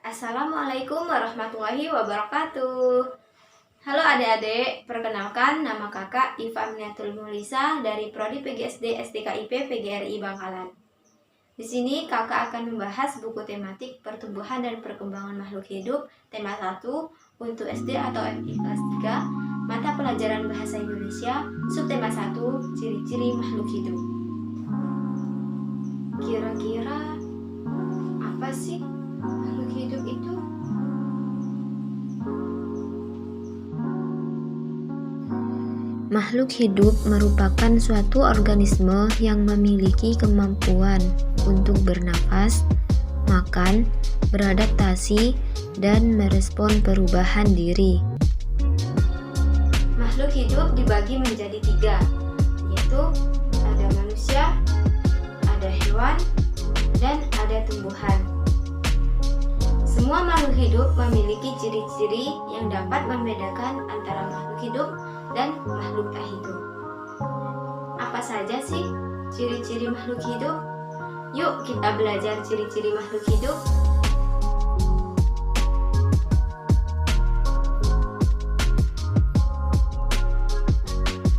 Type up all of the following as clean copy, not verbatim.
Assalamualaikum warahmatullahi wabarakatuh. Halo adik-adik, perkenalkan nama kakak Iva Aminatul Mulisa dari Prodi PGSD SDKIP PGRI Bangkalan. Di sini kakak akan membahas buku tematik pertumbuhan dan perkembangan makhluk hidup tema 1 untuk SD atau MI kelas 3, mata pelajaran bahasa Indonesia, subtema 1, ciri-ciri makhluk hidup. Kira-kira apa sih makhluk hidup itu? Makhluk hidup merupakan suatu organisme yang memiliki kemampuan untuk bernafas, makan, beradaptasi, dan merespon perubahan diri. Makhluk hidup dibagi menjadi 3, yaitu ada manusia, ada hewan, dan ada tumbuhan. Semua makhluk hidup memiliki ciri-ciri yang dapat membedakan antara makhluk hidup dan makhluk tak hidup. Apa saja sih ciri-ciri makhluk hidup? Yuk kita belajar ciri-ciri makhluk hidup.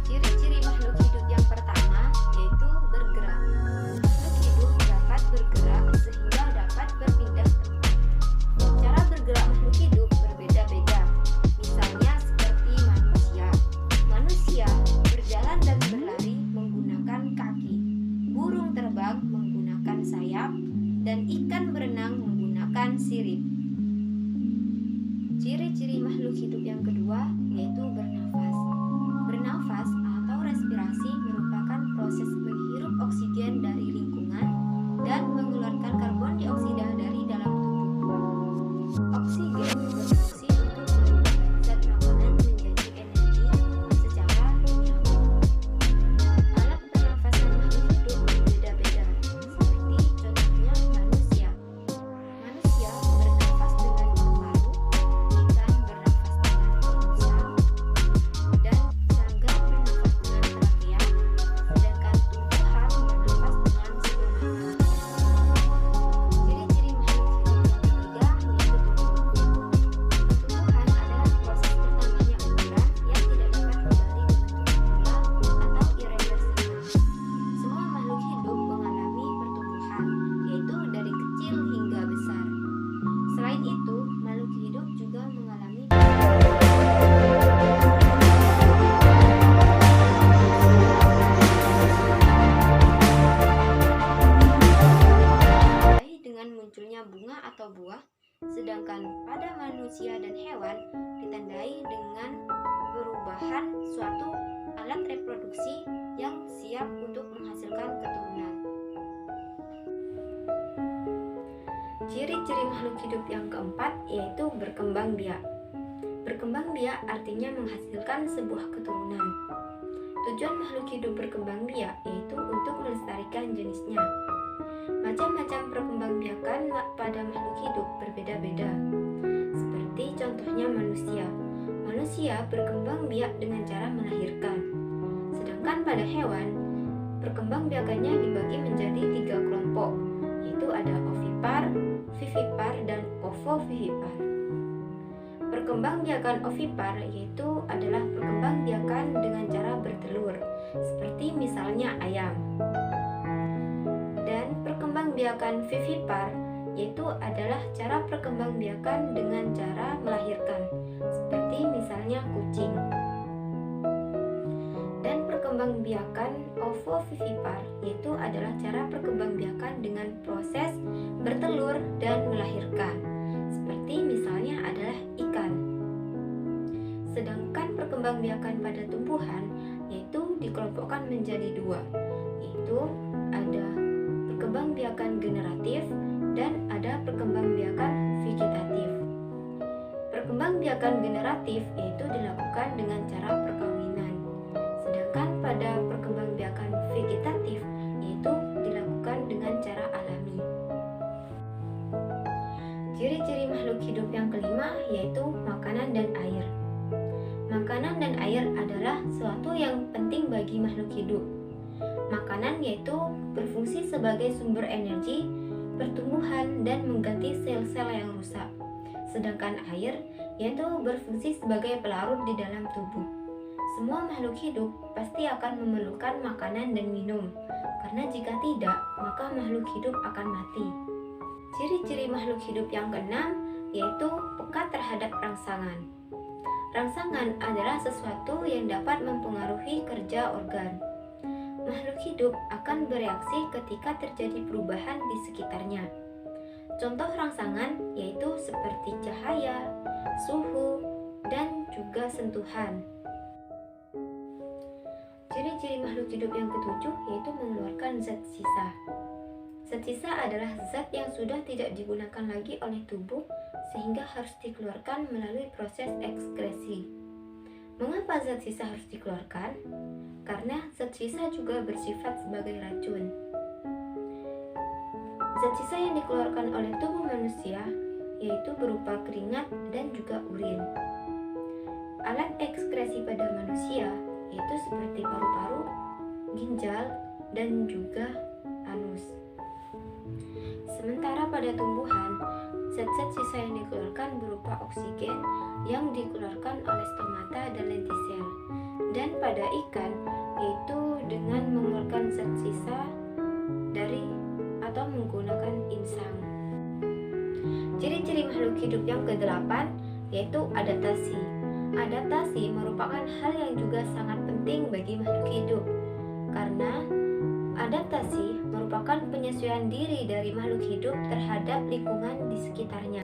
Ciri-ciri makhluk hidup yang pertama yaitu bergerak. Makhluk hidup dapat bergerak sehingga dapat berpindah tempat. Cara bergerak makhluk hidup berbeda-beda. Misalnya seperti manusia. Manusia berjalan dan berlari menggunakan kaki. Burung terbang menggunakan sayap dan ikan berenang menggunakan sirip. Ciri-ciri makhluk hidup yang kedua yaitu bernafas. Bernafas atau respirasi merupakan proses menghirup oksigen dari lingkungan dan mengeluarkan karbon dioksida dari dalam tubuh. Oksigen berfungsi untuk mengubah zat makanan menjadi energi secara kimiawi. Alat pernafasan makhluk hidup berbeda-beda, seperti contohnya manusia. Manusia bernafas dengan paru-paru, ikan bernafas dengan insang, dan serangga bernafas dengan trakea, sedangkan tumbuhan bernafas dengan stomata. Ciri-ciri makhluk hidup yang ketiga yaitu tumbuhan. Pertumbuhan adalah proses bertambahnya ukuran yang tidak dapat kembali ke bentuk semula atau irreversibel. Semua makhluk hidup mengalami pertumbuhan, yaitu dari kecil hingga besar. Selain itu, makhluk hidup juga mengalami dengan munculnya bunga atau buah, sedangkan pada manusia dan hewan ditandai dengan perubahan suatu alat reproduksi yang siap untuk menghasilkan keturunan. Ciri-ciri makhluk hidup yang keempat yaitu berkembang biak. Berkembang biak artinya menghasilkan sebuah keturunan. Tujuan makhluk hidup berkembang biak yaitu untuk melestarikan jenisnya. Macam-macam perkembangbiakan pada makhluk hidup berbeda-beda. Seperti contohnya manusia. Manusia berkembang biak dengan cara melahirkan. Sedangkan pada hewan, perkembangbiakannya dibagi menjadi 3 kelompok, yaitu ada ovipar, vivipar, dan ovovivipar. Perkembangbiakan ovipar yaitu adalah perkembangbiakan dengan cara bertelur, seperti misalnya ayam. Dan perkembangbiakan vivipar yaitu adalah cara perkembangbiakan dengan cara melahirkan, seperti misalnya kucing. Dan perkembangbiakan ovovivipar yaitu adalah cara perkembangbiakan dengan proses bertelur dan melahirkan, seperti misalnya adalah ikan. Sedangkan perkembangbiakan pada tumbuhan yaitu dikelompokkan menjadi 2, yaitu ada perkembangbiakan generatif dan ada perkembangbiakan vegetatif. Perkembangbiakan generatif yaitu dilakukan dengan cara perkawinan, sedangkan pada perkembangbiakan vegetatif yaitu dilakukan dengan cara alami. Ciri-ciri makhluk hidup yang kelima yaitu makanan dan air. Makanan dan air adalah suatu yang penting bagi bagi makhluk hidup. Makanan yaitu berfungsi sebagai sumber energi, pertumbuhan, dan mengganti sel-sel yang rusak. Sedangkan air yaitu berfungsi sebagai pelarut di dalam tubuh. Semua makhluk hidup pasti akan memerlukan makanan dan minum, karena jika tidak, maka makhluk hidup akan mati. Ciri-ciri makhluk hidup yang keenam yaitu peka terhadap rangsangan. Rangsangan adalah sesuatu yang dapat mempengaruhi kerja organ. Makhluk hidup akan bereaksi ketika terjadi perubahan di sekitarnya. Contoh rangsangan yaitu seperti cahaya, suhu, dan juga sentuhan. Ciri-ciri makhluk hidup yang ketujuh yaitu mengeluarkan zat sisa. Zat sisa adalah zat yang sudah tidak digunakan lagi oleh tubuh sehingga harus dikeluarkan melalui proses ekskresi. Mengapa zat sisa harus dikeluarkan? Karena zat sisa juga bersifat sebagai racun. Zat sisa yang dikeluarkan oleh tubuh manusia yaitu berupa keringat dan juga urin. Alat ekskresi pada manusia yaitu seperti paru-paru, ginjal, dan juga anus. Sementara pada tumbuhan, zat-zat sisa yang dikeluarkan berupa oksigen yang dikeluarkan oleh stomata dan lentisel. Dan pada ikan, yaitu dengan mengeluarkan zat sisa dari atau menggunakan insang. Ciri-ciri makhluk hidup yang ke-8 yaitu adaptasi. Adaptasi merupakan hal yang juga sangat penting bagi makhluk hidup, karena adaptasi merupakan penyesuaian diri dari makhluk hidup terhadap lingkungan di sekitarnya.